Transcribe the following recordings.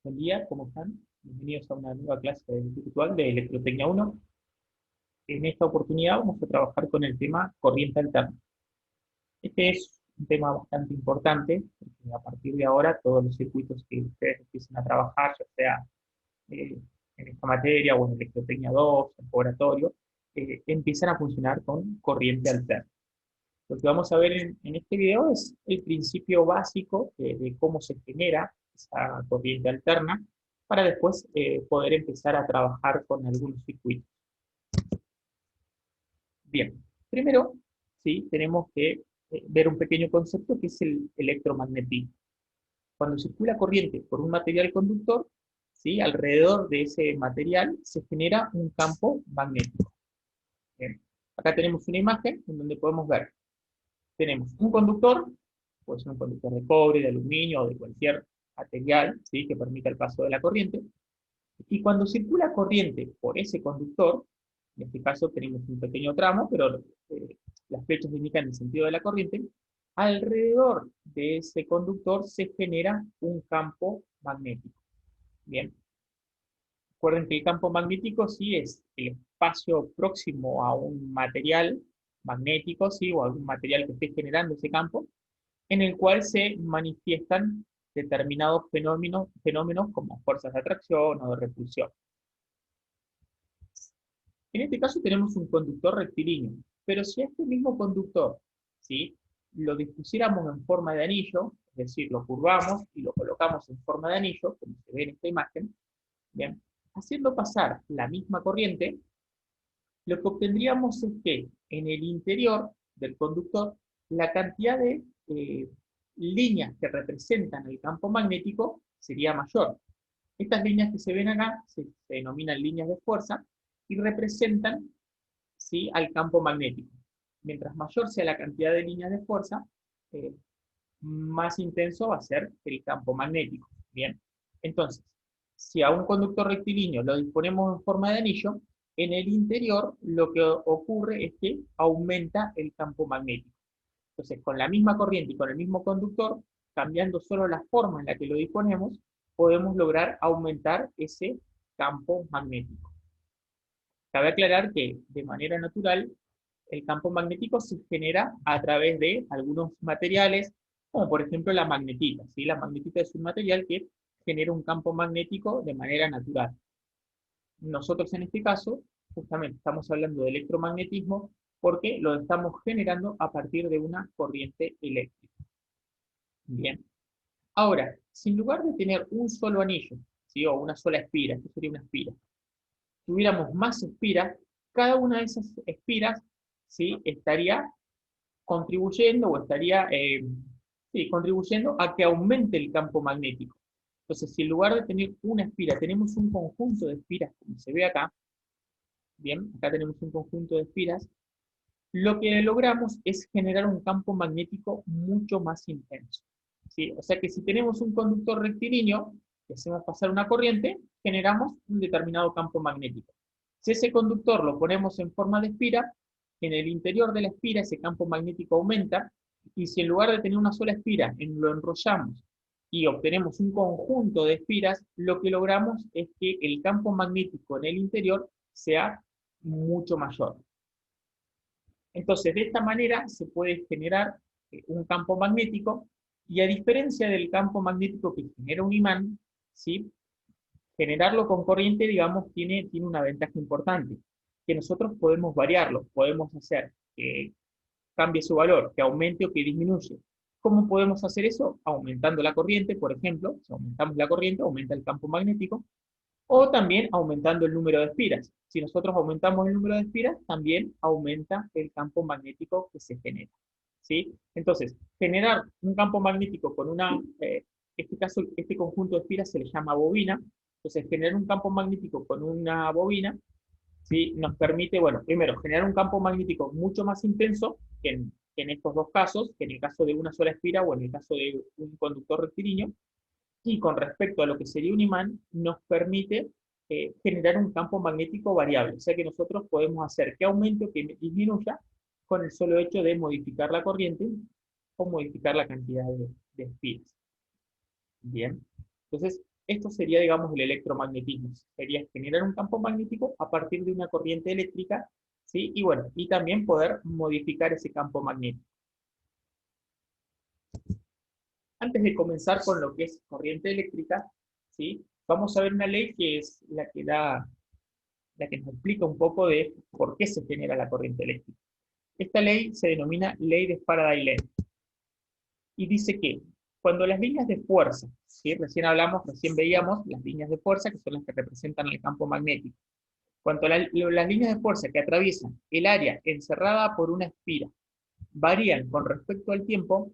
Buen día, ¿cómo están? Bienvenidos a una nueva clase virtual de Electrotecnia 1. En esta oportunidad vamos a trabajar con el tema corriente alterna. Este es un tema bastante importante, porque a partir de ahora todos los circuitos que ustedes empiecen a trabajar, ya sea en esta materia o en Electrotecnia 2, en laboratorio, empiezan a funcionar con corriente alterna. Lo que vamos a ver en este video es el principio básico de cómo se genera esa corriente alterna para después poder empezar a trabajar con algunos circuitos. Bien, primero, sí, tenemos que ver un pequeño concepto que es el electromagnetismo. Cuando circula corriente por un material conductor, ¿sí? Alrededor de ese material se genera un campo magnético. Bien. Acá tenemos una imagen en donde podemos ver, tenemos un conductor, puede ser un conductor de cobre, de aluminio o de cualquier material, ¿sí? Que permita el paso de la corriente. Y cuando circula corriente por ese conductor, en este caso tenemos un pequeño tramo, pero las flechas indican el sentido de la corriente, alrededor de ese conductor se genera un campo magnético. Bien, recuerden que el campo magnético sí es el espacio próximo a un material magnético, ¿sí? O algún material que esté generando ese campo, en el cual se manifiestan determinados fenómenos como fuerzas de atracción o de repulsión. En este caso tenemos un conductor rectilíneo, pero si a este mismo conductor, ¿sí? Lo dispusiéramos en forma de anillo, es decir, lo curvamos y lo colocamos en forma de anillo, como se ve en esta imagen, bien, haciendo pasar la misma corriente, lo que obtendríamos es que en el interior del conductor la cantidad de líneas que representan el campo magnético sería mayor. Estas líneas que se ven acá se denominan líneas de fuerza y representan, ¿sí? Al campo magnético. Mientras mayor sea la cantidad de líneas de fuerza, eh, más intenso va a ser el campo magnético. Bien, entonces, si a un conductor rectilíneo lo disponemos en forma de anillo, en el interior lo que ocurre es que aumenta el campo magnético. Entonces, con la misma corriente y con el mismo conductor, cambiando solo la forma en la que lo disponemos, podemos lograr aumentar ese campo magnético. Cabe aclarar que de manera natural el campo magnético se genera a través de algunos materiales, como por ejemplo la magnetita, ¿sí? La magnetita es un material que genera un campo magnético de manera natural. Nosotros en este caso, justamente estamos hablando de electromagnetismo porque lo estamos generando a partir de una corriente eléctrica. Bien. Ahora, si en lugar de tener un solo anillo, ¿sí? O una sola espira, esto sería una espira, tuviéramos más espiras, cada una de esas espiras, ¿sí? Estaría contribuyendo o estaría sí, contribuyendo a que aumente el campo magnético. Entonces, si en lugar de tener una espira, tenemos un conjunto de espiras, como se ve acá, bien, acá tenemos un conjunto de espiras, lo que logramos es generar un campo magnético mucho más intenso. ¿Sí? O sea que si tenemos un conductor rectilíneo, que hacemos pasar una corriente, generamos un determinado campo magnético. Si ese conductor lo ponemos en forma de espira, en el interior de la espira ese campo magnético aumenta, y si en lugar de tener una sola espira, lo enrollamos y obtenemos un conjunto de espiras, lo que logramos es que el campo magnético en el interior sea mucho mayor. Entonces, de esta manera se puede generar un campo magnético y a diferencia del campo magnético que genera un imán, ¿sí? Generarlo con corriente, digamos, tiene una ventaja importante, que nosotros podemos variarlo, podemos hacer que cambie su valor, que aumente o que disminuya. ¿Cómo podemos hacer eso? Aumentando la corriente, por ejemplo, si aumentamos la corriente, aumenta el campo magnético, o también aumentando el número de espiras. Si nosotros aumentamos el número de espiras, también aumenta el campo magnético que se genera. ¿Sí? Entonces, generar un campo magnético con este caso, este conjunto de espiras se le llama bobina. Entonces, generar un campo magnético con una bobina, ¿sí? Nos permite, bueno, primero, generar un campo magnético mucho más intenso que en estos dos casos, que en el caso de una sola espira o en el caso de un conductor rectilíneo, y con respecto a lo que sería un imán, nos permite generar un campo magnético variable. O sea que nosotros podemos hacer que aumente o que disminuya con el solo hecho de modificar la corriente o modificar la cantidad de espiras. Bien. Entonces, Esto sería, digamos, el electromagnetismo. Sería generar un campo magnético a partir de una corriente eléctrica, ¿sí? Y bueno, y también poder modificar ese campo magnético. Antes de comenzar con lo que es corriente eléctrica, ¿sí? Vamos a ver una ley que es la que nos explica un poco de por qué se genera la corriente eléctrica. Esta ley se denomina ley de Faraday-Lenz y dice que cuando las líneas de fuerza, ¿sí? Recién veíamos las líneas de fuerza que son las que representan el campo magnético. Cuando las líneas de fuerza que atraviesan el área encerrada por una espira varían con respecto al tiempo,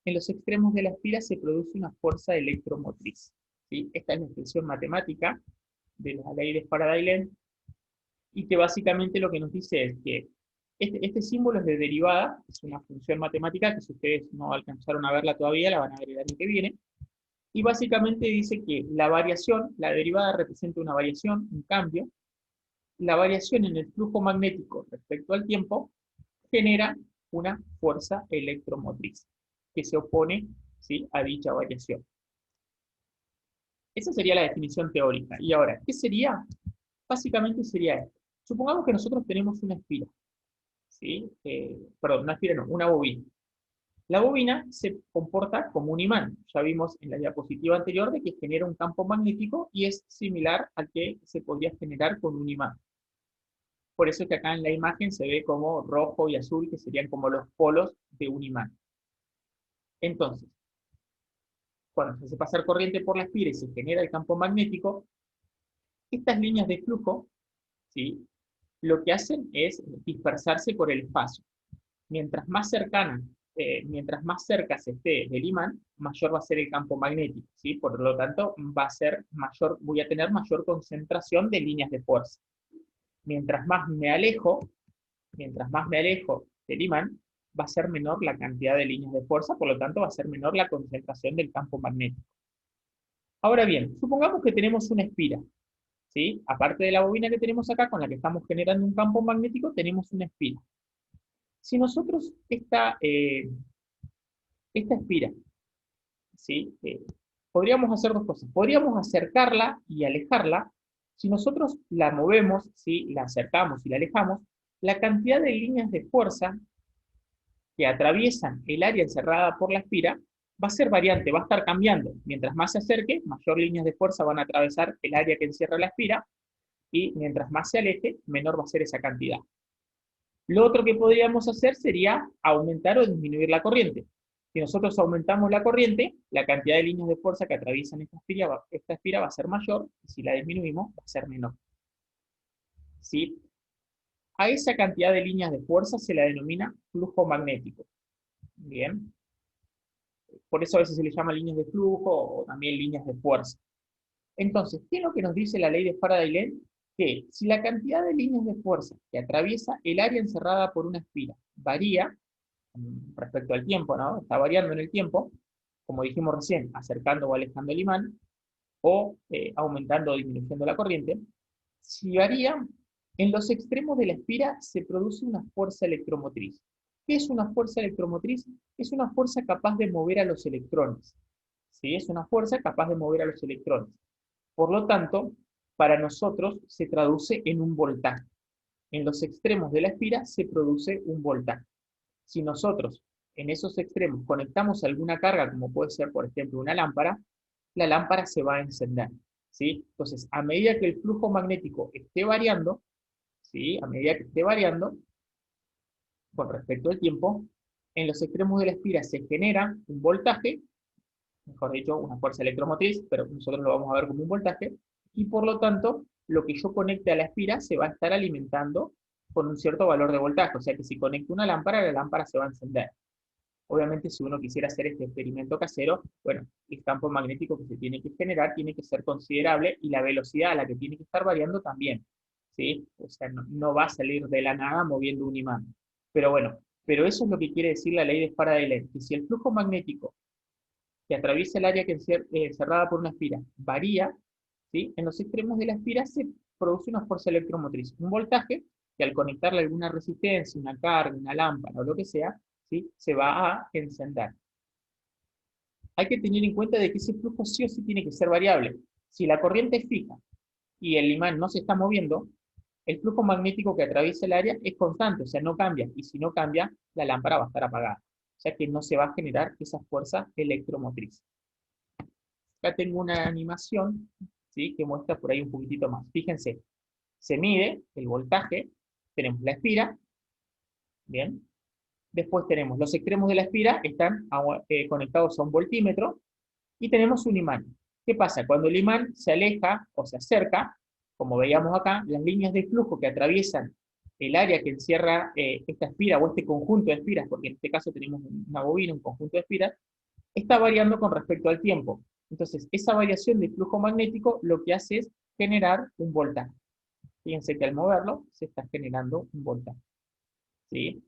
en los extremos de la espira se produce una fuerza electromotriz. ¿Sí? Esta es la expresión matemática de la ley de Faraday-Lenz y que básicamente lo que nos dice es que este símbolo es de derivada, es una función matemática que si ustedes no alcanzaron a verla todavía, la van a ver el año que viene, y básicamente dice que la variación, la derivada representa una variación, un cambio, la variación en el flujo magnético respecto al tiempo genera una fuerza electromotriz que se opone, ¿sí? A dicha variación. Esa sería la definición teórica. Y ahora, ¿qué sería? Básicamente sería esto. Supongamos que nosotros tenemos una espira, ¿sí? Perdón, una espira no, una bobina. La bobina se comporta como un imán. Ya vimos en la diapositiva anterior de que genera un campo magnético y es similar al que se podría generar con un imán. Por eso es que acá en la imagen se ve como rojo y azul, que serían como los polos de un imán. Entonces, cuando se hace pasar corriente por la espira y se genera el campo magnético, estas líneas de flujo, ¿sí? Lo que hacen es dispersarse por el espacio. Mientras más mientras más cerca se esté del imán, mayor va a ser el campo magnético, ¿sí? Por lo tanto, voy a tener mayor concentración de líneas de fuerza. Mientras más me alejo del imán, va a ser menor la cantidad de líneas de fuerza, por lo tanto va a ser menor la concentración del campo magnético. Ahora bien, supongamos que tenemos una espira, ¿sí? Aparte de la bobina que tenemos acá, con la que estamos generando un campo magnético, tenemos una espira. Si nosotros esta espira, ¿sí? Podríamos hacer dos cosas. Podríamos acercarla y alejarla. Si nosotros la movemos, ¿sí? La acercamos y la alejamos, la cantidad de líneas de fuerza que atraviesan el área encerrada por la espira va a ser variante, va a estar cambiando. Mientras más se acerque, mayor líneas de fuerza van a atravesar el área que encierra la espira, y mientras más se aleje, menor va a ser esa cantidad. Lo otro que podríamos hacer sería aumentar o disminuir la corriente. Si nosotros aumentamos la corriente, la cantidad de líneas de fuerza que atraviesan esta espira va a ser mayor, y si la disminuimos, va a ser menor. ¿Sí? A esa cantidad de líneas de fuerza se la denomina flujo magnético. Bien. Por eso a veces se le llama líneas de flujo o también líneas de fuerza. Entonces, ¿qué es lo que nos dice la ley de Faraday-Lenz? Que si la cantidad de líneas de fuerza que atraviesa el área encerrada por una espira varía respecto al tiempo, ¿no? Está variando en el tiempo, como dijimos recién, acercando o alejando el imán, o aumentando o disminuyendo la corriente. Si varía, en los extremos de la espira se produce una fuerza electromotriz. ¿Qué es una fuerza electromotriz? Es una fuerza capaz de mover a los electrones. ¿Sí? Es una fuerza capaz de mover a los electrones. Por lo tanto, para nosotros se traduce en un voltaje. En los extremos de la espira se produce un voltaje. Si nosotros en esos extremos conectamos alguna carga, como puede ser, por ejemplo, una lámpara, la lámpara se va a encender. ¿Sí? Entonces, a medida que el flujo magnético esté variando, ¿sí? A medida que esté variando, con respecto al tiempo, en los extremos de la espira se genera un voltaje, mejor dicho, una fuerza electromotriz, pero nosotros lo vamos a ver como un voltaje, y por lo tanto, lo que yo conecte a la espira se va a estar alimentando con un cierto valor de voltaje, o sea que si conecto una lámpara, la lámpara se va a encender. Obviamente, si uno quisiera hacer este experimento casero, bueno, el campo magnético que se tiene que generar tiene que ser considerable y la velocidad a la que tiene que estar variando también, ¿sí? O sea, no va a salir de la nada moviendo un imán. Pero bueno, pero eso es lo que quiere decir la ley de Faraday-Lenz, que si el flujo magnético que atraviesa el área cerrada por una espira varía, ¿sí? En los extremos de la espira se produce una fuerza electromotriz, un voltaje que al conectarle alguna resistencia, una carga, una lámpara o lo que sea, ¿sí? Se va a encender. Hay que tener en cuenta de que ese flujo sí o sí tiene que ser variable. Si la corriente es fija y el imán no se está moviendo, el flujo magnético que atraviesa el área es constante, o sea, no cambia, y si no cambia, la lámpara va a estar apagada, o sea que no se va a generar esa fuerza electromotriz. Acá tengo una animación, ¿sí?, que muestra por ahí un poquitito más. Fíjense, se mide el voltaje, tenemos la espira, bien, después tenemos los extremos de la espira, están conectados a un voltímetro, y tenemos un imán. ¿Qué pasa? Cuando el imán se aleja o se acerca, como veíamos acá, las líneas de flujo que atraviesan el área que encierra esta espira o este conjunto de espiras, porque en este caso tenemos una bobina, un conjunto de espiras, está variando con respecto al tiempo. Entonces, esa variación de flujo magnético lo que hace es generar un voltaje. Fíjense que al moverlo se está generando un voltaje, ¿sí?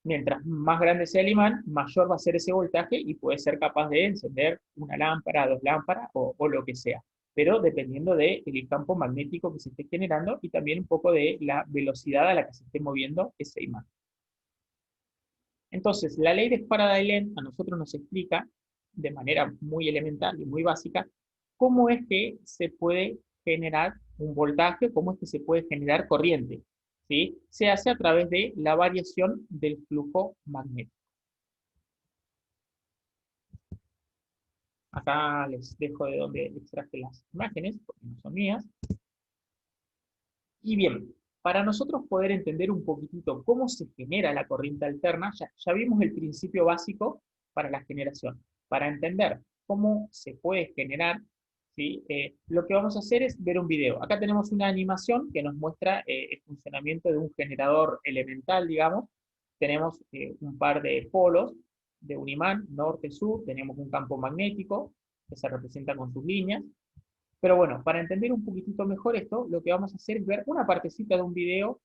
Mientras más grande sea el imán, mayor va a ser ese voltaje y puede ser capaz de encender una lámpara, dos lámparas o lo que sea. Pero dependiendo del campo magnético que se esté generando y también un poco de la velocidad a la que se esté moviendo ese imán. Entonces, la ley de Faraday-Lenz a nosotros nos explica de manera muy elemental y muy básica cómo es que se puede generar un voltaje, cómo es que se puede generar corriente. ¿Sí? Se hace a través de la variación del flujo magnético. Acá les dejo de donde extraje las imágenes, porque no son mías. Y bien, para nosotros poder entender un poquitito cómo se genera la corriente alterna, ya vimos el principio básico para la generación. Para entender cómo se puede generar, ¿sí? Lo que vamos a hacer es ver un video. Acá tenemos una animación que nos muestra el funcionamiento de un generador elemental, digamos. Tenemos un par de polos de un imán, norte-sur, tenemos un campo magnético que se representa con sus líneas. Pero bueno, para entender un poquitito mejor esto, lo que vamos a hacer es ver una partecita de un video.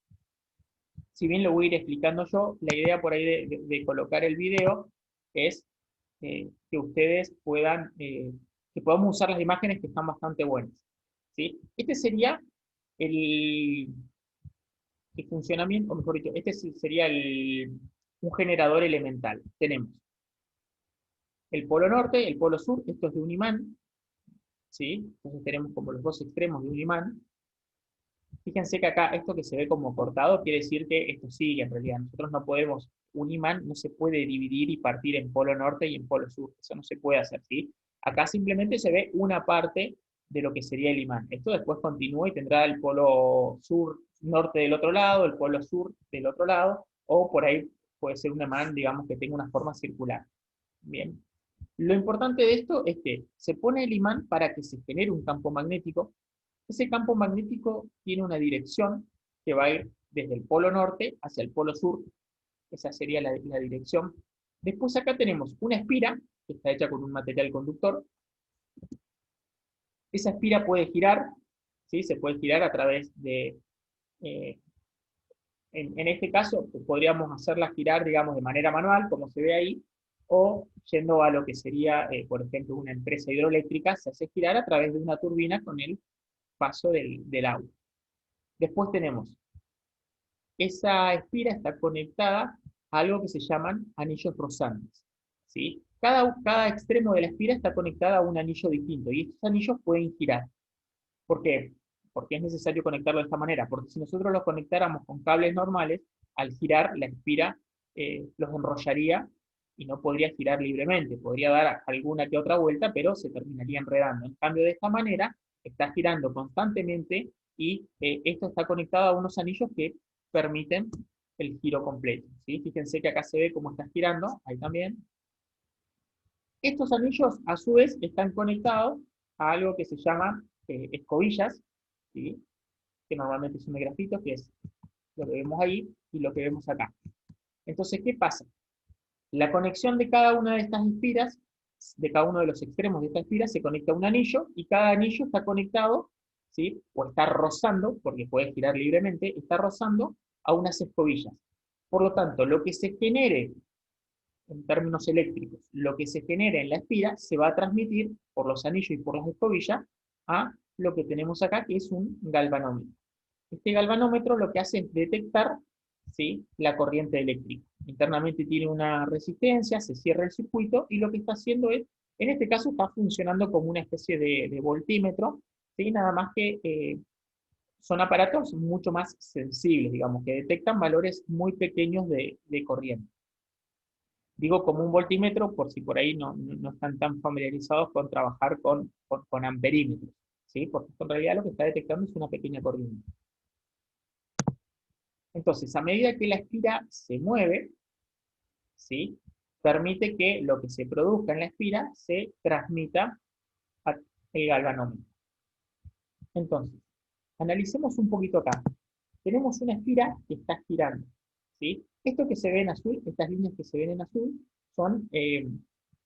Si bien lo voy a ir explicando yo, la idea por ahí de colocar el video es que ustedes puedan, que podamos usar las imágenes que están bastante buenas, ¿sí? Este sería el, el funcionamiento, o mejor dicho, este sería un generador elemental. Tenemos el polo norte, el polo sur, esto es de un imán, ¿sí? Entonces tenemos como los dos extremos de un imán. Fíjense que acá esto que se ve como cortado quiere decir que esto sigue en realidad. Nosotros no podemos, un imán no se puede dividir y partir en polo norte y en polo sur. Eso no se puede hacer, ¿sí? Acá simplemente se ve una parte de lo que sería el imán. Esto después continúa y tendrá el polo sur, norte del otro lado, el polo sur del otro lado, o por ahí puede ser un imán, digamos, que tenga una forma circular. Bien. Lo importante de esto es que se pone el imán para que se genere un campo magnético. Ese campo magnético tiene una dirección que va a ir desde el polo norte hacia el polo sur. Esa sería la dirección. Después acá tenemos una espira, que está hecha con un material conductor. Esa espira puede girar, ¿sí? Se puede girar a través de... en este caso, podríamos hacerla girar, digamos, de manera manual, como se ve ahí, o yendo a lo que sería, por ejemplo, una empresa hidroeléctrica, se hace girar a través de una turbina con el paso del agua. Después tenemos, esa espira está conectada a algo que se llaman anillos rozantes, ¿sí? Cada extremo de la espira está conectada a un anillo distinto, y estos anillos pueden girar. ¿Por qué? Porque es necesario conectarlo de esta manera, porque si nosotros los conectáramos con cables normales, al girar la espira los enrollaría y no podría girar libremente, podría dar alguna que otra vuelta, pero se terminaría enredando. En cambio, de esta manera, está girando constantemente y esto está conectado a unos anillos que permiten el giro completo, ¿sí? Fíjense que acá se ve cómo está girando, ahí también. Estos anillos, a su vez, están conectados a algo que se llama escobillas, ¿sí? Que normalmente son de grafito, que es lo que vemos ahí y lo que vemos acá. Entonces, ¿qué pasa? La conexión de cada una de estas espiras, de cada uno de los extremos de esta espira, se conecta a un anillo, y cada anillo está conectado, ¿sí? O está rozando, porque puede girar libremente, está rozando a unas escobillas. Por lo tanto, lo que se genere en términos eléctricos, lo que se genere en la espira se va a transmitir por los anillos y por las escobillas a lo que tenemos acá, que es un galvanómetro. Este galvanómetro lo que hace es detectar, ¿sí?, la corriente eléctrica. Internamente tiene una resistencia, se cierra el circuito y lo que está haciendo es, en este caso está funcionando como una especie de voltímetro ¿sí? Nada más que son aparatos mucho más sensibles, digamos, que detectan valores muy pequeños de corriente. Digo como un voltímetro por si por ahí no están tan familiarizados con trabajar con amperímetros, ¿sí? Porque en realidad lo que está detectando es una pequeña corriente. Entonces, a medida que la espira se mueve, ¿sí? Permite que lo que se produzca en la espira se transmita al galvanómetro. Entonces, analicemos un poquito acá. Tenemos una espira que está girando, ¿sí? Esto que se ve en azul, estas líneas que se ven en azul, son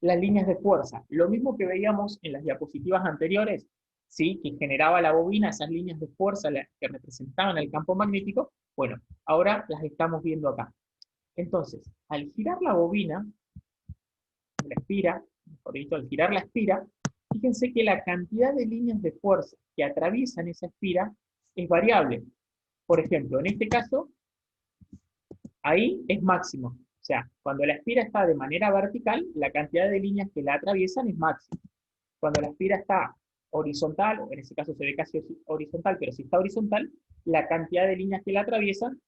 las líneas de fuerza. Lo mismo que veíamos en las diapositivas anteriores, ¿sí? Que generaba la bobina, esas líneas de fuerza que representaban el campo magnético, bueno, ahora las estamos viendo acá. Entonces, al girar la bobina, la espira, mejor dicho, al girar la espira, fíjense que la cantidad de líneas de fuerza que atraviesan esa espira es variable. Por ejemplo, en este caso, ahí es máximo. O sea, cuando la espira está de manera vertical, la cantidad de líneas que la atraviesan es máxima. Cuando la espira está horizontal, o en ese caso se ve casi horizontal, pero si está horizontal, la cantidad de líneas que la atraviesan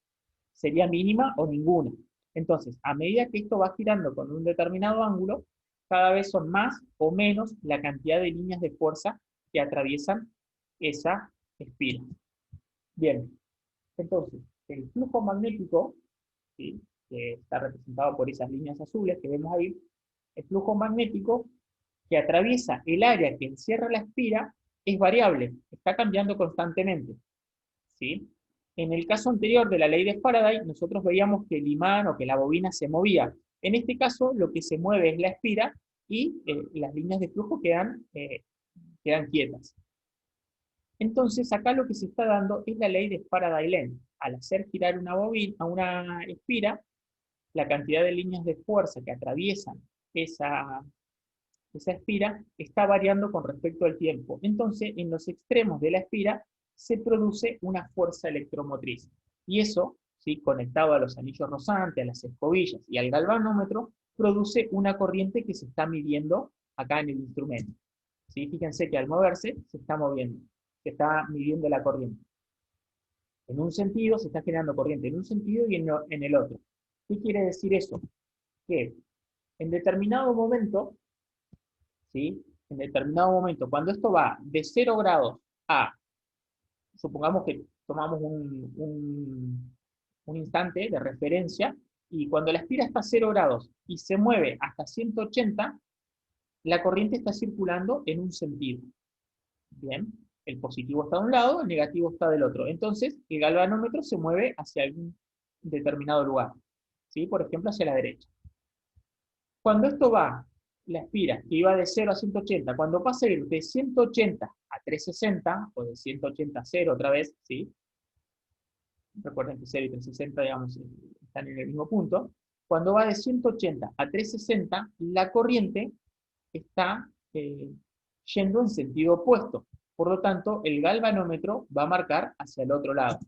sería mínima o ninguna. Entonces, a medida que esto va girando con un determinado ángulo, cada vez son más o menos la cantidad de líneas de fuerza que atraviesan esa espira. Bien, entonces, el flujo magnético, ¿sí? Que está representado por esas líneas azules que vemos ahí, el flujo magnético que atraviesa el área que encierra la espira es variable, está cambiando constantemente, ¿sí? En el caso anterior de la ley de Faraday, nosotros veíamos que el imán o que la bobina se movía. En este caso, lo que se mueve es la espira y las líneas de flujo quedan quietas. Entonces, acá lo que se está dando es la ley de Faraday-Lenz. Al hacer girar una bobina, a una espira, la cantidad de líneas de fuerza que atraviesan esa espira está variando con respecto al tiempo. Entonces, en los extremos de la espira se produce una fuerza electromotriz. Y eso, ¿sí? Conectado a los anillos rosantes, a las escobillas y al galvanómetro, produce una corriente que se está midiendo acá en el instrumento. ¿Sí? Fíjense que al moverse se está moviendo, se está midiendo la corriente. En un sentido se está generando corriente en un sentido y en el otro. ¿Qué quiere decir eso? Que en determinado momento, ¿sí? En determinado momento, cuando esto va de 0 grados a, supongamos que tomamos un instante de referencia, y cuando la espira está a 0 grados y se mueve hasta 180, la corriente está circulando en un sentido. Bien, el positivo está de un lado, el negativo está del otro. Entonces, el galvanómetro se mueve hacia algún determinado lugar, ¿sí? Por ejemplo, hacia la derecha. Cuando esto va, la espira, que iba de 0 a 180, cuando pasa a ir de 180 a 360, o de 180 a 0 otra vez, ¿sí? Recuerden que 0 y 360, digamos, están en el mismo punto. Cuando va de 180 a 360, la corriente está yendo en sentido opuesto. Por lo tanto, el galvanómetro va a marcar hacia el otro lado.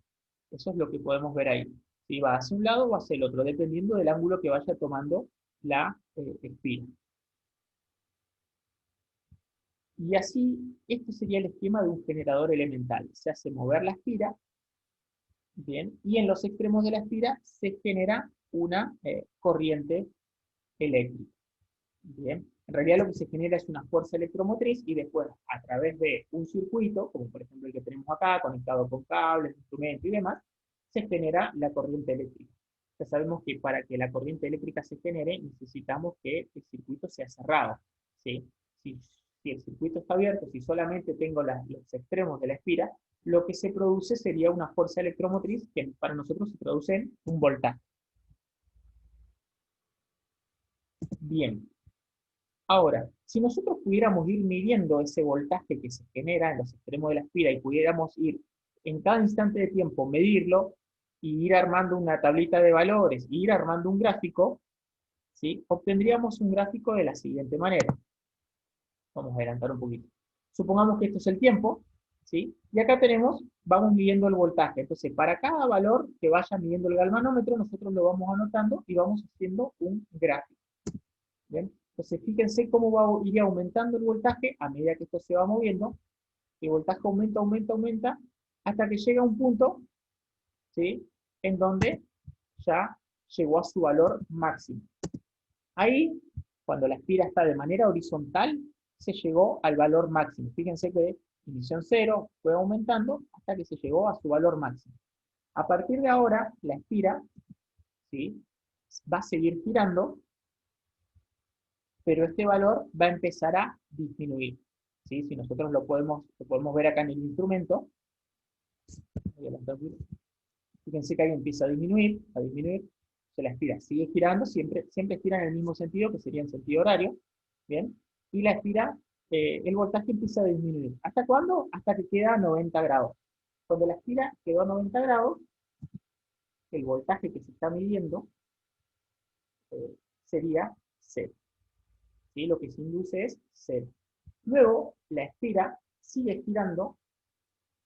Eso es lo que podemos ver ahí. Si va hacia un lado o hacia el otro, dependiendo del ángulo que vaya tomando la espira. Y así, este sería el esquema de un generador elemental. Se hace mover la espira, bien, y en los extremos de la espira se genera una corriente eléctrica. Bien, en realidad lo que se genera es una fuerza electromotriz y después, a través de un circuito, como por ejemplo el que tenemos acá, conectado con cables, instrumentos y demás, se genera la corriente eléctrica. Ya sabemos que para que la corriente eléctrica se genere, necesitamos que el circuito sea cerrado, ¿sí? Si el circuito está abierto, si solamente tengo los extremos de la espira, lo que se produce sería una fuerza electromotriz que para nosotros se traduce en un voltaje. Bien. Ahora, si nosotros pudiéramos ir midiendo ese voltaje que se genera en los extremos de la espira y pudiéramos ir en cada instante de tiempo medirlo y ir armando una tablita de valores y ir armando un gráfico, ¿sí? Obtendríamos un gráfico de la siguiente manera. Vamos a adelantar un poquito. Supongamos que esto es el tiempo, ¿sí? Y acá tenemos, vamos midiendo el voltaje. Entonces, para cada valor que vaya midiendo el galvanómetro, nosotros lo vamos anotando y vamos haciendo un gráfico. ¿Bien? Entonces, fíjense cómo va a ir aumentando el voltaje a medida que esto se va moviendo. El voltaje aumenta, aumenta, aumenta, hasta que llega a un punto, ¿sí?, en donde ya llegó a su valor máximo. Ahí, cuando la espira está de manera horizontal, se llegó al valor máximo. Fíjense que inició en 0, fue aumentando hasta que se llegó a su valor máximo. A partir de ahora, la espira, ¿sí?, va a seguir girando, pero este valor va a empezar a disminuir, ¿sí? Si nosotros lo podemos ver acá en el instrumento, fíjense que ahí empieza a disminuir, se la espira sigue girando, siempre gira en el mismo sentido, que sería en sentido horario, ¿bien? Y la espira, el voltaje empieza a disminuir. ¿Hasta cuándo? Hasta que queda a 90 grados. Cuando la espira quedó a 90 grados, el voltaje que se está midiendo sería 0. ¿Sí? Lo que se induce es 0. Luego, la espira sigue girando,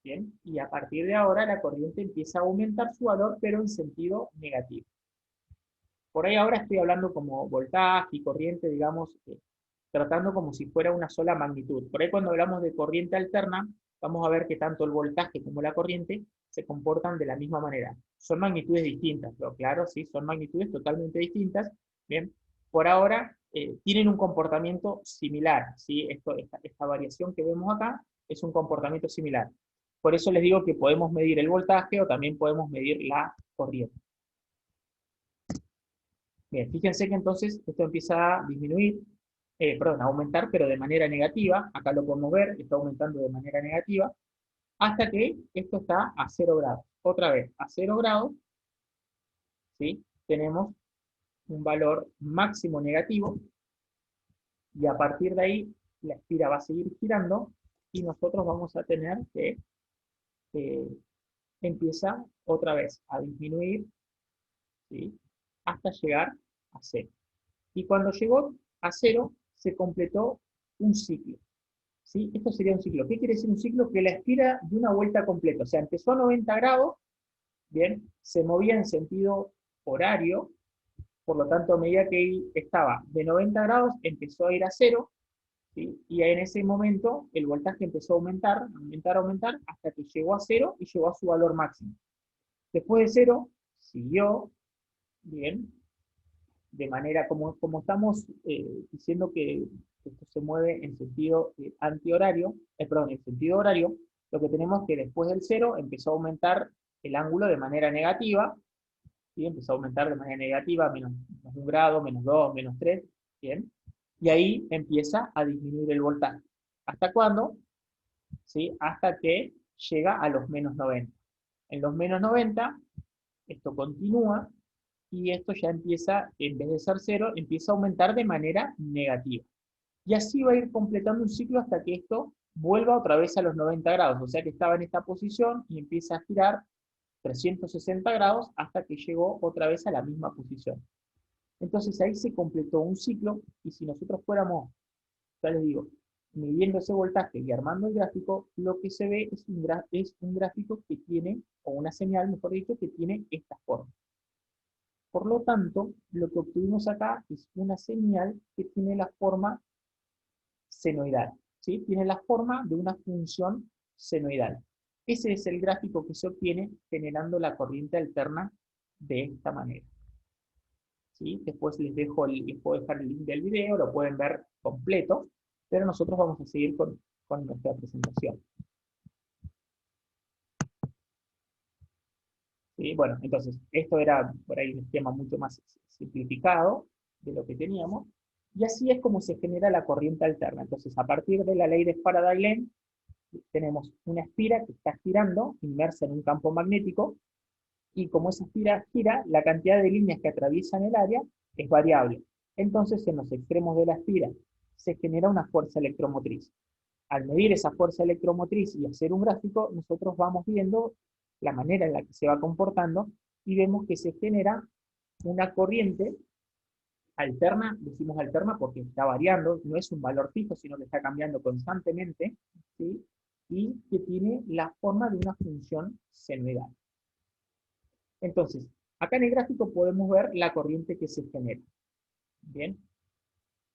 ¿bien? Y a partir de ahora la corriente empieza a aumentar su valor, pero en sentido negativo. Por ahí ahora estoy hablando como voltaje y corriente, digamos, tratando como si fuera una sola magnitud. Por ahí cuando hablamos de corriente alterna, vamos a ver que tanto el voltaje como la corriente se comportan de la misma manera. Son magnitudes distintas, pero claro, sí, son magnitudes totalmente distintas. Bien, por ahora tienen un comportamiento similar, ¿sí? Esta variación que vemos acá es un comportamiento similar. Por eso les digo que podemos medir el voltaje o también podemos medir la corriente. Bien, fíjense que entonces esto empieza a disminuir, perdón, a aumentar, pero de manera negativa. Acá lo podemos ver, está aumentando de manera negativa, hasta que esto está a 0 grados. Otra vez, a 0 grados, ¿sí?, tenemos un valor máximo negativo, y a partir de ahí la espira va a seguir girando, y nosotros vamos a tener que empieza otra vez a disminuir, ¿sí?, hasta llegar a 0. Y cuando llegó a 0, se completó un ciclo, ¿sí? Esto sería un ciclo. ¿Qué quiere decir un ciclo? Que la espira de una vuelta completa. O sea, empezó a 90 grados, bien, se movía en sentido horario, por lo tanto, a medida que estaba de 90 grados, empezó a ir a 0, ¿sí? Y en ese momento el voltaje empezó a aumentar, aumentar, aumentar, hasta que llegó a 0 y llegó a su valor máximo. Después de 0, siguió, bien, de manera como estamos diciendo que esto se mueve en sentido antihorario, perdón, en sentido horario, lo que tenemos es que después del 0 empezó a aumentar el ángulo de manera negativa, ¿sí? Empezó a aumentar de manera negativa, menos 1 grado, menos 2, menos 3, ¿bien? Y ahí empieza a disminuir el voltaje. ¿Hasta cuándo? ¿Sí? Hasta que llega a los menos 90. En los menos 90, esto continúa, y esto ya empieza, en vez de ser 0, empieza a aumentar de manera negativa. Y así va a ir completando un ciclo hasta que esto vuelva otra vez a los 90 grados, o sea que estaba en esta posición y empieza a girar 360 grados hasta que llegó otra vez a la misma posición. Entonces ahí se completó un ciclo, y si nosotros fuéramos, ya les digo, midiendo ese voltaje y armando el gráfico, lo que se ve es un gráfico que tiene, o una señal, mejor dicho, que tiene esta forma. Por lo tanto, lo que obtuvimos acá es una señal que tiene la forma senoidal, ¿sí? Tiene la forma de una función senoidal. Ese es el gráfico que se obtiene generando la corriente alterna de esta manera, ¿sí? Después les puedo dejar el link del video, lo pueden ver completo, pero nosotros vamos a seguir con nuestra presentación. ¿Sí? Bueno, entonces, esto era por ahí un esquema mucho más simplificado de lo que teníamos, y así es como se genera la corriente alterna. Entonces, a partir de la ley de Faraday-Lenz, tenemos una espira que está girando, inmersa en un campo magnético, y como esa espira gira, la cantidad de líneas que atraviesan el área es variable. Entonces, en los extremos de la espira se genera una fuerza electromotriz. Al medir esa fuerza electromotriz y hacer un gráfico, nosotros vamos viendo la manera en la que se va comportando, y vemos que se genera una corriente alterna. Decimos alterna porque está variando, no es un valor fijo, sino que está cambiando constantemente, ¿sí? Y que tiene la forma de una función senoidal. Entonces, acá en el gráfico podemos ver la corriente que se genera. Bien.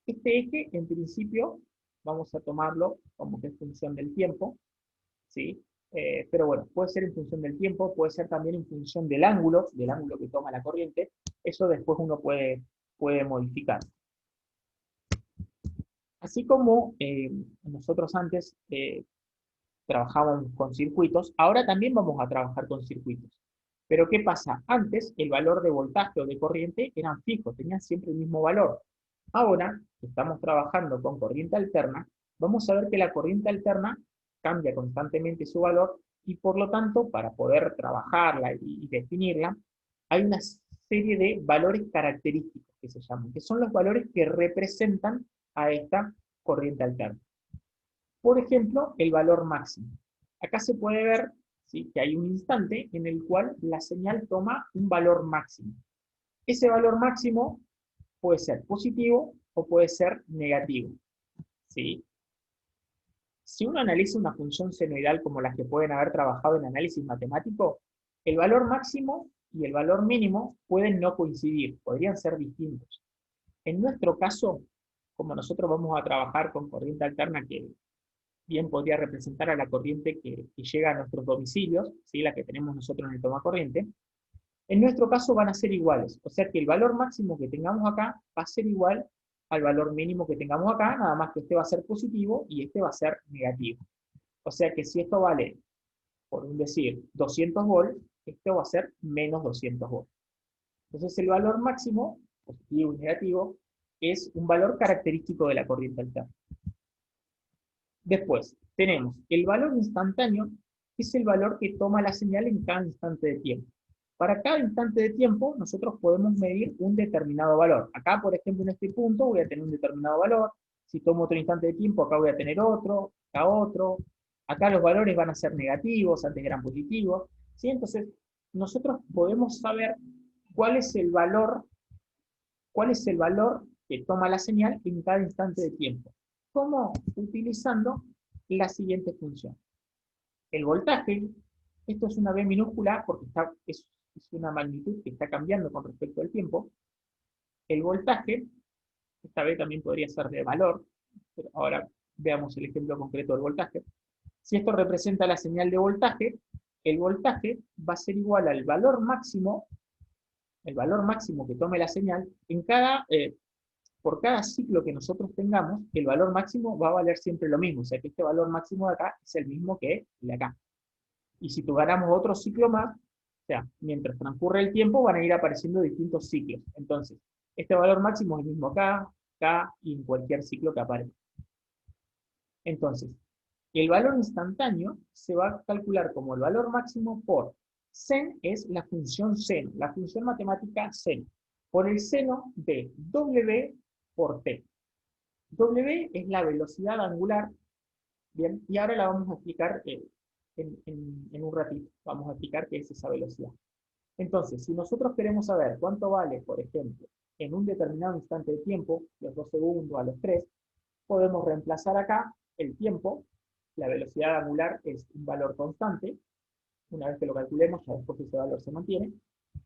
Este eje, en principio, vamos a tomarlo como que es función del tiempo, ¿sí? Pero bueno, puede ser en función del tiempo, puede ser también en función del ángulo que toma la corriente. Eso después uno puede modificar. Así como nosotros antes trabajábamos con circuitos, ahora también vamos a trabajar con circuitos. Pero ¿qué pasa? Antes el valor de voltaje o de corriente eran fijos, tenían siempre el mismo valor. Ahora que estamos trabajando con corriente alterna, vamos a ver que la corriente alterna cambia constantemente su valor y por lo tanto, para poder trabajarla y definirla, hay una serie de valores característicos que se llaman, que son los valores que representan a esta corriente alterna. Por ejemplo, el valor máximo. Acá se puede ver, ¿sí?, que hay un instante en el cual la señal toma un valor máximo. Ese valor máximo puede ser positivo o puede ser negativo, ¿sí? Si uno analiza una función senoidal como las que pueden haber trabajado en análisis matemático, el valor máximo y el valor mínimo pueden no coincidir, podrían ser distintos. En nuestro caso, como nosotros vamos a trabajar con corriente alterna que bien podría representar a la corriente que llega a nuestros domicilios, ¿sí?, la que tenemos nosotros en el tomacorriente, en nuestro caso van a ser iguales. O sea que el valor máximo que tengamos acá va a ser igual al valor mínimo que tengamos acá, nada más que este va a ser positivo y este va a ser negativo. O sea que si esto vale, por un decir, 200 volts, esto va a ser menos 200 volts. Entonces el valor máximo, positivo y negativo, es un valor característico de la corriente alterna. Después, tenemos el valor instantáneo, que es el valor que toma la señal en cada instante de tiempo. Para cada instante de tiempo, nosotros podemos medir un determinado valor. Acá, por ejemplo, en este punto voy a tener un determinado valor. Si tomo otro instante de tiempo, acá voy a tener otro, acá otro. Acá los valores van a ser negativos, antes eran positivos, ¿sí? Entonces, nosotros podemos saber cuál es el valor, que toma la señal en cada instante de tiempo. ¿Cómo? Utilizando la siguiente función. El voltaje, esto es una B minúscula porque es una magnitud que está cambiando con respecto al tiempo. El voltaje, esta B también podría ser de valor, pero ahora veamos el ejemplo concreto del voltaje. Si esto representa la señal de voltaje, el voltaje va a ser igual al valor máximo, el valor máximo que tome la señal, por cada ciclo que nosotros tengamos, el valor máximo va a valer siempre lo mismo. O sea que este valor máximo de acá es el mismo que el de acá. Y si tuviéramos otro ciclo más, o sea, mientras transcurre el tiempo van a ir apareciendo distintos ciclos. Entonces, este valor máximo es el mismo acá, acá y en cualquier ciclo que aparezca. Entonces, el valor instantáneo se va a calcular como el valor máximo por sen, es la función seno, la función matemática seno, por el seno de W por T. W es la velocidad angular, bien, y ahora la vamos a explicar en un ratito. Vamos a explicar qué es esa velocidad. Entonces, si nosotros queremos saber cuánto vale, por ejemplo, en un determinado instante de tiempo, los 2 segundos a los 3, podemos reemplazar acá el tiempo, la velocidad angular es un valor constante, una vez que lo calculemos, ya después ese valor se mantiene,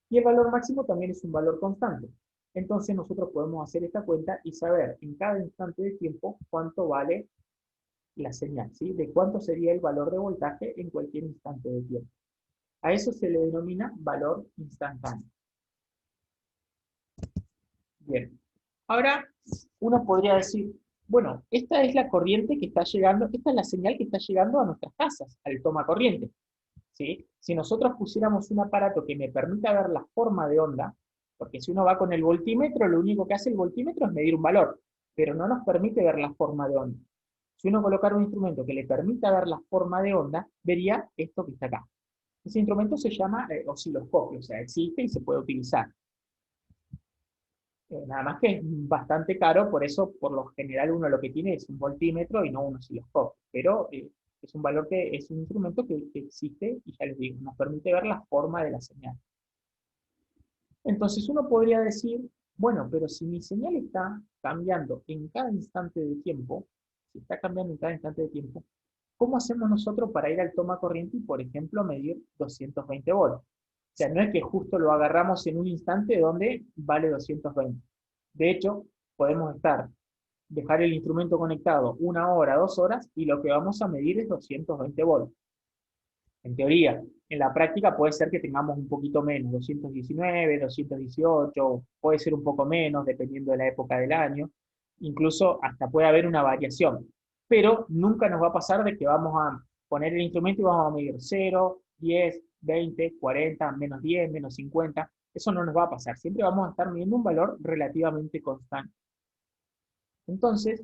y el valor máximo también es un valor constante. Entonces nosotros podemos hacer esta cuenta y saber en cada instante de tiempo cuánto vale la señal, ¿sí? De cuánto sería el valor de voltaje en cualquier instante de tiempo. A eso se le denomina valor instantáneo. Bien. Ahora, uno podría decir, bueno, esta es la corriente que está llegando, esta es la señal que está llegando a nuestras casas, al toma corriente, ¿sí? Si nosotros pusiéramos un aparato que me permita ver la forma de onda, porque si uno va con el voltímetro, lo único que hace el voltímetro es medir un valor, pero no nos permite ver la forma de onda. Si uno colocara un instrumento que le permita ver la forma de onda, vería esto que está acá. Ese instrumento se llama osciloscopio, o sea, existe y se puede utilizar. Nada más que es bastante caro, por eso por lo general uno lo que tiene es un voltímetro y no un osciloscopio. Pero es un valor es un instrumento que existe y ya les digo, nos permite ver la forma de la señal. Entonces uno podría decir, bueno, pero si mi señal está cambiando en cada instante de tiempo, si está cambiando en cada instante de tiempo, ¿cómo hacemos nosotros para ir al toma corriente y, por ejemplo, medir 220 volts? O sea, no es que justo lo agarramos en un instante donde vale 220. De hecho, podemos dejar el instrumento conectado 1 hora, 2 horas, y lo que vamos a medir es 220 volts. en teoría. En la práctica puede ser que tengamos un poquito menos, 219, 218, puede ser un poco menos, dependiendo de la época del año. Incluso hasta puede haber una variación. Pero nunca nos va a pasar de que vamos a poner el instrumento y vamos a medir 0, 10, 20, 40, menos 10, menos 50. Eso no nos va a pasar. Siempre vamos a estar midiendo un valor relativamente constante. Entonces,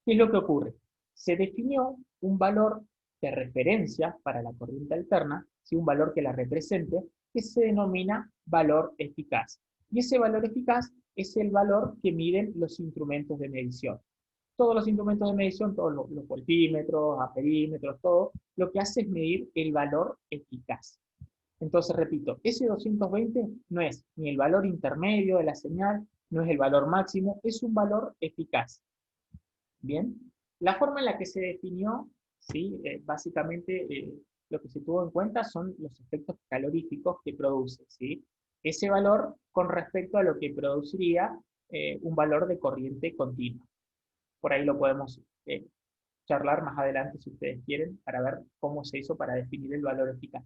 ¿qué es lo que ocurre? Se definió un valor de referencia para la corriente alterna, ¿sí? Un valor que la represente, que se denomina valor eficaz. Y ese valor eficaz es el valor que miden los instrumentos de medición. Todos los instrumentos de medición, todos los voltímetros, amperímetros, todo, lo que hace es medir el valor eficaz. Entonces, repito, ese 220 no es ni el valor intermedio de la señal, no es el valor máximo, es un valor eficaz. Bien, la forma en la que se definió, ¿sí? Básicamente lo que se tuvo en cuenta son los efectos caloríficos que produce, ¿sí? Ese valor con respecto a lo que produciría un valor de corriente continua. Por ahí lo podemos charlar más adelante si ustedes quieren, para ver cómo se hizo para definir el valor eficaz.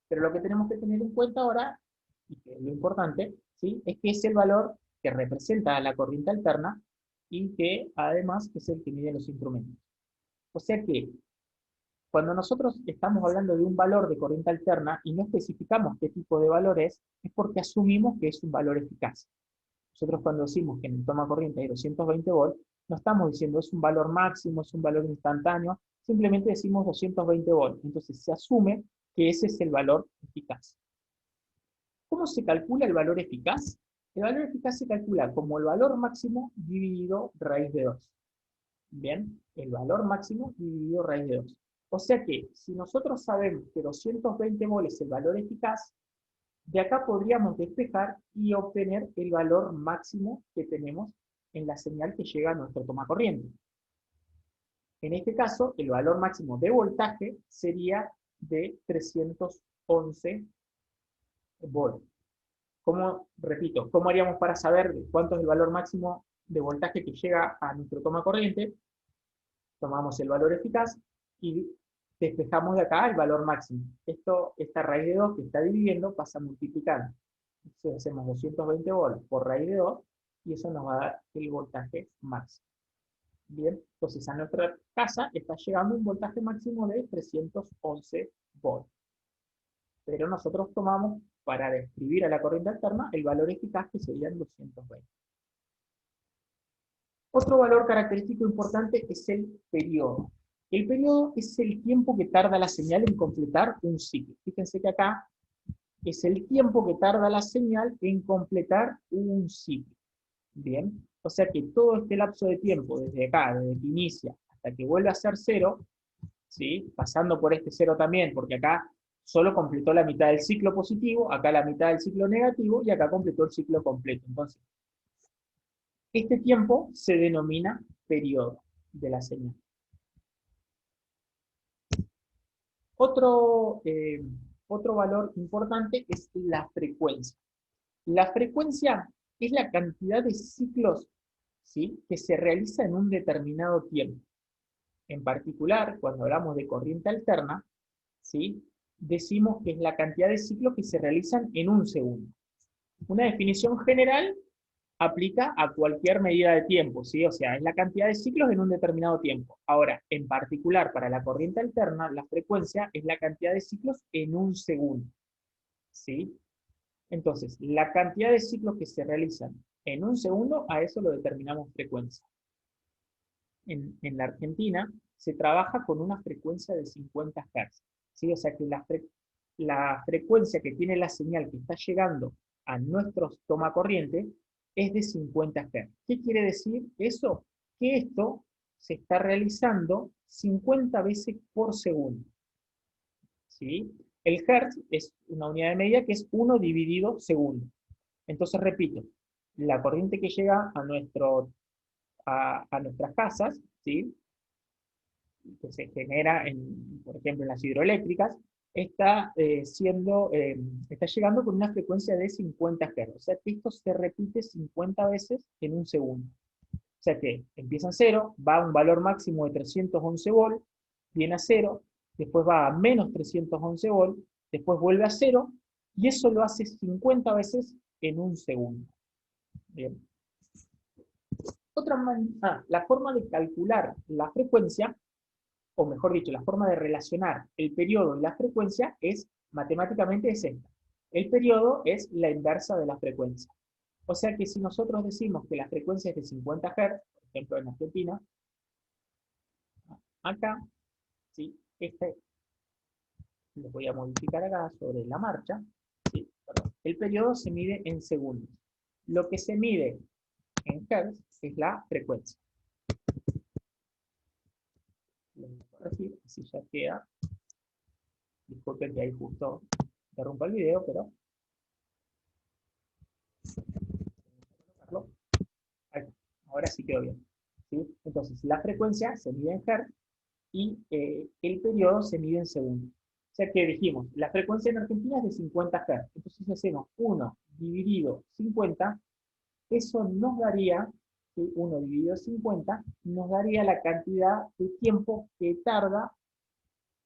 Pero lo que tenemos que tener en cuenta ahora, y que es lo importante, ¿sí? Es que es el valor que representa la corriente alterna y que además es el que mide los instrumentos. O sea que cuando nosotros estamos hablando de un valor de corriente alterna y no especificamos qué tipo de valor es porque asumimos que es un valor eficaz. Nosotros cuando decimos que en el toma corriente hay 220 volts, no estamos diciendo es un valor máximo, es un valor instantáneo, simplemente decimos 220 volts. Entonces se asume que ese es el valor eficaz. ¿Cómo se calcula el valor eficaz? El valor eficaz se calcula como el valor máximo dividido raíz de 2. Bien, el valor máximo dividido raíz de 2. O sea que, si nosotros sabemos que 220 volts es el valor eficaz, de acá podríamos despejar y obtener el valor máximo que tenemos en la señal que llega a nuestro tomacorriente. En este caso, el valor máximo de voltaje sería de 311 volts. Repito, ¿cómo haríamos para saber cuánto es el valor máximo de voltaje que llega a nuestro tomacorriente? Tomamos el valor eficaz y despejamos de acá el valor máximo. Esta raíz de 2 que está dividiendo pasa multiplicando. Entonces hacemos 220 volts por raíz de 2 y eso nos va a dar el voltaje máximo. Bien, entonces a nuestra casa está llegando un voltaje máximo de 311 volts. Pero nosotros tomamos, para describir a la corriente alterna, el valor eficaz que serían 220. Otro valor característico importante es el periodo. El periodo es el tiempo que tarda la señal en completar un ciclo. Fíjense que acá es el tiempo que tarda la señal en completar un ciclo. Bien, o sea que todo este lapso de tiempo, desde acá, desde que inicia hasta que vuelve a ser 0, ¿sí? Pasando por este 0 también, porque acá solo completó la mitad del ciclo positivo, acá la mitad del ciclo negativo, y acá completó el ciclo completo. Entonces, este tiempo se denomina periodo de la señal. Otro valor importante es la frecuencia. La frecuencia es la cantidad de ciclos, ¿sí?, que se realiza en un determinado tiempo. En particular, cuando hablamos de corriente alterna, ¿sí?, decimos que es la cantidad de ciclos que se realizan en un segundo. Una definición general aplica a cualquier medida de tiempo, ¿sí? O sea, es la cantidad de ciclos en un determinado tiempo. Ahora, en particular, para la corriente alterna, la frecuencia es la cantidad de ciclos en un segundo, ¿sí? Entonces, la cantidad de ciclos que se realizan en un segundo, a eso lo determinamos frecuencia. En la Argentina se trabaja con una frecuencia de 50 Hz, ¿sí? O sea que la frecuencia que tiene la señal que está llegando a nuestros tomacorriente es de 50 Hz. ¿Qué quiere decir eso? Que esto se está realizando 50 veces por segundo, ¿sí? El Hertz es una unidad de medida que es 1 dividido segundo. Entonces, repito, la corriente que llega a nuestras casas, ¿sí?, que se genera, por ejemplo, en las hidroeléctricas, está llegando con una frecuencia de 50 Hz. O sea que esto se repite 50 veces en un segundo. O sea que empieza en 0, va a un valor máximo de 311 volts, viene a 0, después va a menos 311 volts, después vuelve a 0, y eso lo hace 50 veces en un segundo. Bien. La forma de calcular la frecuencia, o mejor dicho, la forma de relacionar el periodo y la frecuencia matemáticamente es esta. El periodo es la inversa de la frecuencia. O sea que si nosotros decimos que la frecuencia es de 50 Hz, por ejemplo en Argentina, acá, ¿sí? Lo voy a modificar acá sobre la marcha, ¿sí? Perdón. El periodo se mide en segundos. Lo que se mide en Hz es la frecuencia. Lo voy a corregir, así ya queda. Disculpen que ahí justo interrumpa el video, pero ahí, ahora sí quedó bien. ¿Sí? Entonces, la frecuencia se mide en Hz y el periodo se mide en segundos. O sea que dijimos, la frecuencia en Argentina es de 50 Hz. Entonces, si hacemos 1 dividido 50, eso nos daría, ¿sí? 1 dividido 50, nos daría la cantidad de tiempo que tarda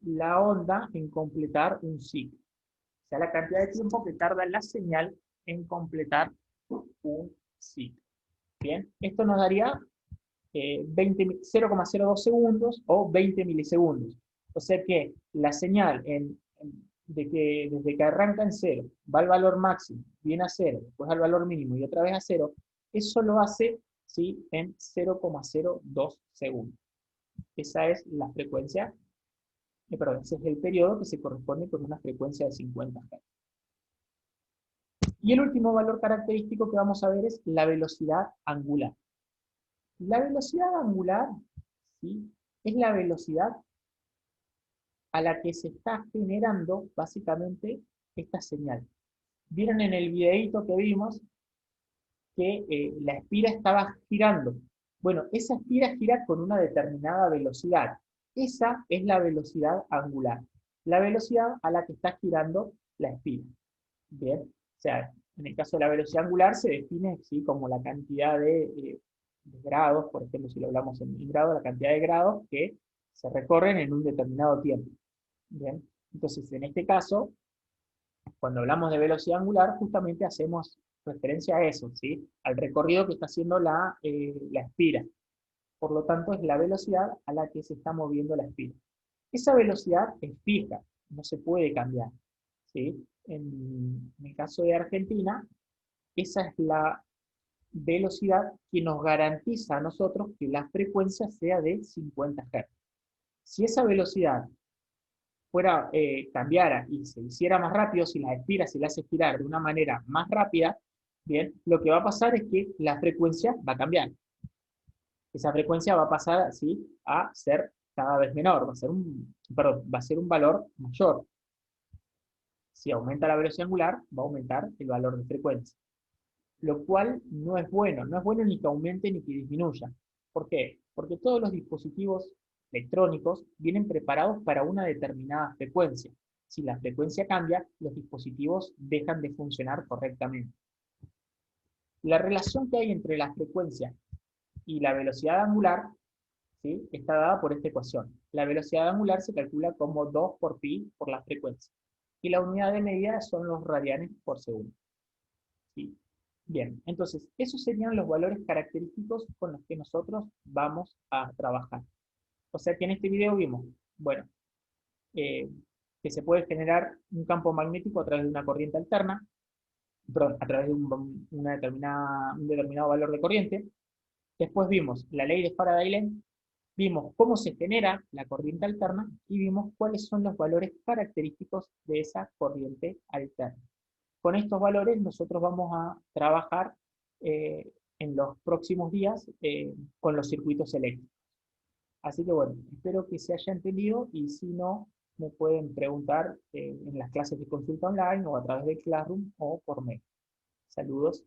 la onda en completar un ciclo. O sea, la cantidad de tiempo que tarda la señal en completar un ciclo. Bien, esto nos daría 0,02 segundos o 20 milisegundos. O sea que la señal desde que arranca en 0, va al valor máximo, viene a 0, después al valor mínimo y otra vez a 0, eso lo hace, ¿sí? En 0,02 segundos. Esa es la frecuencia, perdón, ese es el periodo que se corresponde con una frecuencia de 50 Hz. Y el último valor característico que vamos a ver es la velocidad angular. La velocidad angular, ¿sí? Es la velocidad a la que se está generando básicamente esta señal. Vieron en el videito que vimos que la espira estaba girando. Bueno, esa espira gira con una determinada velocidad. Esa es la velocidad angular. La velocidad a la que está girando la espira. Bien, o sea, en el caso de la velocidad angular se define, ¿sí? Como la cantidad de grados, por ejemplo, si lo hablamos en grados, la cantidad de grados que se recorren en un determinado tiempo. Bien, entonces en este caso, cuando hablamos de velocidad angular, justamente hacemos referencia a eso, ¿sí? Al recorrido que está haciendo la espira. Por lo tanto, es la velocidad a la que se está moviendo la espira. Esa velocidad es fija, no se puede cambiar, ¿sí? En el caso de Argentina, esa es la velocidad que nos garantiza a nosotros que la frecuencia sea de 50 Hz. Si esa velocidad cambiara y se hiciera más rápido, si las espira se las hace girar de una manera más rápida, bien, lo que va a pasar es que la frecuencia va a cambiar. Esa frecuencia va a pasar así a ser cada vez menor, va a ser un valor mayor. Si aumenta la velocidad angular, va a aumentar el valor de frecuencia. Lo cual no es bueno. No es bueno ni que aumente ni que disminuya. ¿Por qué? Porque todos los dispositivos electrónicos vienen preparados para una determinada frecuencia. Si la frecuencia cambia, los dispositivos dejan de funcionar correctamente. La relación que hay entre la frecuencia y la velocidad angular, ¿sí? Está dada por esta ecuación. La velocidad angular se calcula como 2 por pi por la frecuencia. Y la unidad de medida son los radianes por segundo. ¿Sí? Bien, entonces, esos serían los valores característicos con los que nosotros vamos a trabajar. O sea que en este video vimos, bueno, que se puede generar un campo magnético a través de una corriente alterna, perdón, a través de un determinado valor de corriente. Después vimos la ley de Faraday-Lenz, vimos cómo se genera la corriente alterna y vimos cuáles son los valores característicos de esa corriente alterna. Con estos valores nosotros vamos a trabajar en los próximos días con los circuitos eléctricos. Así que bueno, espero que se haya entendido y si no, me pueden preguntar en las clases de consulta online o a través de Classroom o por mail. Saludos.